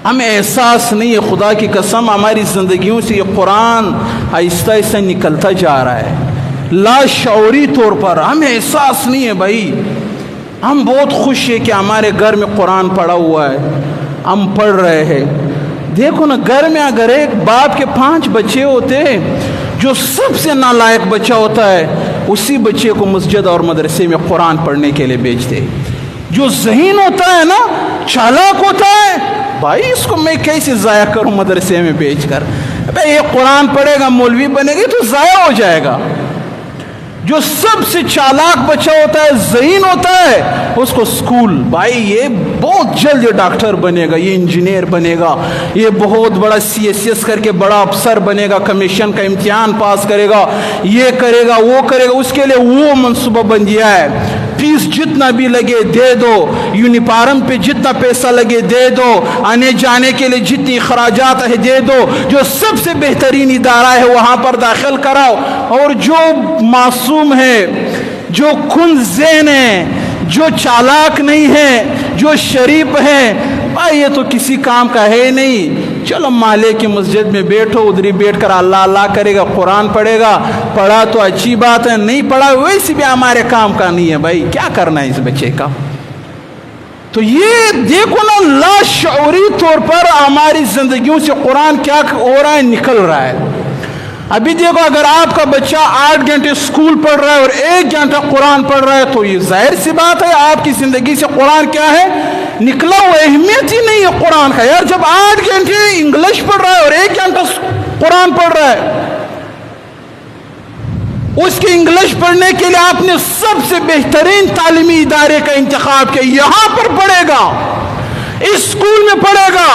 ہمیں احساس نہیں ہے، خدا کی قسم ہماری زندگیوں سے یہ قرآن آہستہ آہستہ نکلتا جا رہا ہے لاشعوری طور پر، ہمیں احساس نہیں ہے بھائی۔ ہم بہت خوش ہیں کہ ہمارے گھر میں قرآن پڑھا ہوا ہے، ہم پڑھ رہے ہیں۔ دیکھو نا، گھر میں اگر ایک باپ کے 5 بچے ہوتے ہیں، جو سب سے نالائق بچہ ہوتا ہے اسی بچے کو مسجد اور مدرسے میں قرآن پڑھنے کے لیے بھیجتے ہیں۔ جو ذہین ہوتا ہے نا، چالاک ہوتا ہے، بھائی اس کو میں کیسے ضائع کروں مدرسے میں بھیج کر، بھائی یہ قرآن پڑھے گا مولوی بنے گا تو ضائع ہو جائے گا۔ جو سب سے چالاک بچہ ہوتا ہے، ذہین ہوتا ہے، اس کو اسکول، بھائی یہ بہت جلد یہ ڈاکٹر بنے گا، یہ انجینئر بنے گا، یہ بہت بڑا CSS کر کے بڑا افسر بنے گا، کمیشن کا امتحان پاس کرے گا، یہ کرے گا وہ کرے گا، اس کے لیے وہ منصوبہ بن گیا ہے۔ فیس جتنا بھی لگے دے دو، یونیفارم پہ جتنا پیسہ لگے دے دو، آنے جانے کے لیے جتنی اخراجات ہے دے دو، جو سب سے بہترین ادارہ ہے وہاں پر داخل کراؤ، اور جو معصوم ہے، جو کن ذہن ہے، جو چالاک نہیں ہے، جو شریف ہے، بھائی یہ تو کسی کام کا ہے نہیں، چلو محلے کی مسجد میں بیٹھو، ادھر ہی بیٹھ کر اللہ اللہ کرے گا، قرآن پڑھے گا، پڑھا تو اچھی بات ہے، نہیں پڑھا ویسے بھی ہمارے کام کا نہیں ہے، بھائی کیا کرنا ہے اس بچے کا۔ تو یہ دیکھو نا، لاشعوری طور پر ہماری زندگیوں سے قرآن کیا ہو رہا ہے، نکل رہا ہے۔ ابھی دیکھو، اگر آپ کا بچہ 8 گھنٹے اسکول پڑھ رہا ہے اور 1 گھنٹہ قرآن پڑھ رہا ہے تو یہ ظاہر سی بات ہے آپ کی زندگی سے قرآن کیا ہے، نکلا ہوا، اہمیت ہی نہیں ہے قرآن کا۔ یار جب 8 گھنٹے انگلش پڑھ رہا ہے اور 1 گھنٹہ قرآن پڑھ رہا ہے، اس کے انگلش پڑھنے کے لیے آپ نے سب سے بہترین تعلیمی ادارے کا انتخاب کیا، یہاں پر پڑھے گا، اس اسکول میں پڑھے گا،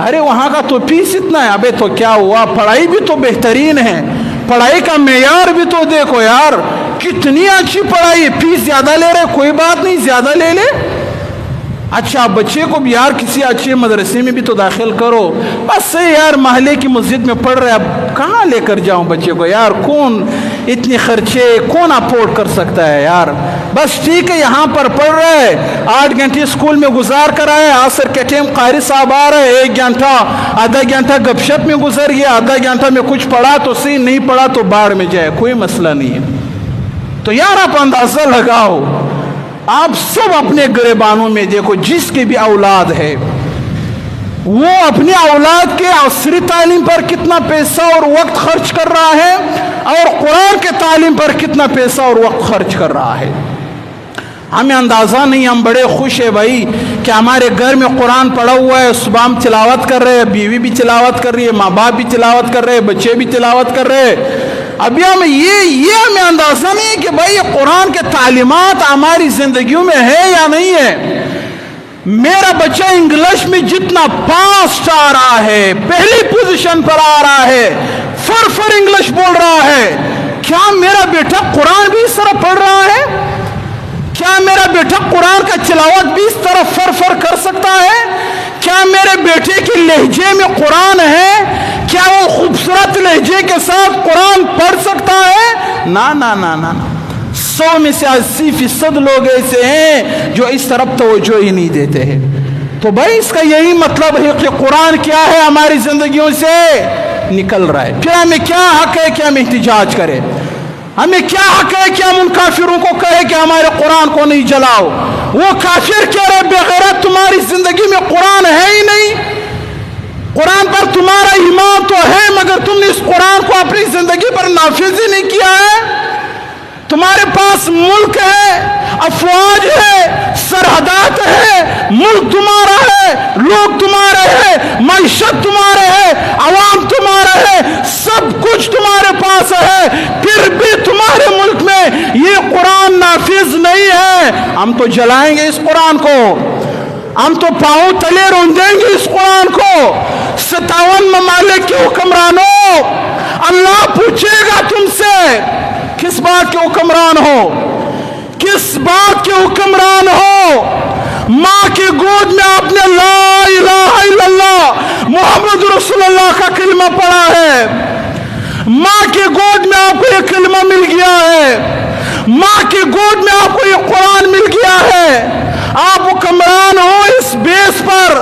ارے وہاں کا تو فیس اتنا ہے، ابے تو کیا ہوا، پڑھائی بھی تو بہترین ہے، پڑھائی کا معیار بھی تو دیکھو یار، کتنی اچھی پڑھائی ہے، فیس زیادہ لے رہے، کوئی بات نہیں زیادہ لے لے، اچھا بچے کو بھی یار کسی اچھے مدرسے میں بھی تو داخل کرو، بس صحیح یار محلے کی مسجد میں پڑھ رہے، اب کہاں لے کر جاؤں بچے کو یار، کون اتنے خرچے کون افورڈ کر سکتا ہے یار، بس ٹھیک ہے یہاں پر پڑھ رہا ہے، 8 گھنٹے اسکول میں گزار کر آئے، عصر کے ٹائم قاری صاحب آ رہے، 1 گھنٹہ آدھا گھنٹہ گپ شپ میں گزر گیا، آدھا گھنٹہ میں کچھ پڑھا تو صحیح، نہیں پڑھا تو باڑ میں جائے، کوئی مسئلہ نہیں ہے۔ تو یار آپ اندازہ لگاؤ، آپ سب اپنے گریبانوں میں دیکھو، جس کی بھی اولاد ہے وہ اپنی اولاد کے عصری تعلیم پر کتنا پیسہ اور وقت خرچ کر رہا ہے، اور قرآن کے تعلیم پر کتنا پیسہ اور وقت خرچ کر رہا ہے۔ ہمیں اندازہ نہیں، ہم بڑے خوش ہیں بھائی کہ ہمارے گھر میں قرآن پڑھا ہوا ہے، صبح ہم تلاوت کر رہے ہیں، بیوی بھی تلاوت کر رہی ہے، ماں باپ بھی تلاوت کر رہے ہیں، بچے بھی تلاوت کر رہے ہیں۔ ابھی ہمیں یہ ہمیں اندازہ نہیں ہے کہ بھائی یہ قرآن کے تعلیمات ہماری زندگیوں میں ہے یا نہیں ہے۔ میرا بچہ انگلش میں جتنا فاسٹ آ رہا ہے، پہلی پوزیشن پر آ رہا ہے، فر انگلش بول رہا ہے، کیا میرا بیٹا قرآن بھی اس طرح پڑھ رہا ہے؟ کیا میرا بیٹا قرآن کا تلاوت بھی اس طرح فر کر سکتا ہے؟ کیا میرے بیٹے کے لہجے میں قرآن ہے؟ کیا وہ خوبصورت لہجے کے ساتھ قرآن پڑھ سکتا ہے؟ نا 100 میں سے 80% لوگ ایسے ہیں جو اس طرف توجہ ہی نہیں دیتے ہیں۔ تو بھائی اس کا یہی مطلب ہے کہ قرآن کیا ہے، ہماری زندگیوں سے نکل رہا ہے۔ پھر ہمیں کیا حق ہے کہ ہم احتجاج کریں؟ ہمیں کیا حق ہے کہ ہم ان کافروں کو کہیں کہ ہمارے قرآن کو نہیں جلاؤ؟ وہ کافر کہہ رہے بغیرت تمہاری زندگی میں قرآن ہے ہی نہیں، قرآن پر تمہارا ایمان تو ہے مگر تم نے اس قرآن کو اپنی زندگی پر نافذ ہی نہیں کیا ہے۔ تمہارے پاس ملک ہے، افواج ہے، سرحدات ہے، ملک تمہارا ہے، لوگ تمہارے ہیں، معیشت تمہارے ہے، عوام تمہارا ہے، سب کچھ تمہارے پاس ہے، پھر بھی تمہارے ملک میں یہ قرآن نافذ نہیں ہے۔ ہم تو جلائیں گے اس قرآن کو، ہم تو پاؤں تلے روندیں گے اس قرآن کو۔ 57 ممالک کے حکمرانوں، اللہ پوچھے گا تم سے کس بات کے حکمران ہو، کس بات کے حکمران ہو؟ ماں کے گود میں آپ نے لا الہ الا اللہ محمد رسول اللہ کا کلمہ پڑھا ہے، ماں کے گود میں آپ کو یہ کلمہ مل گیا ہے، ماں کے گود میں آپ کو یہ قرآن مل گیا ہے، آپ حکمران ہو اس بیس پر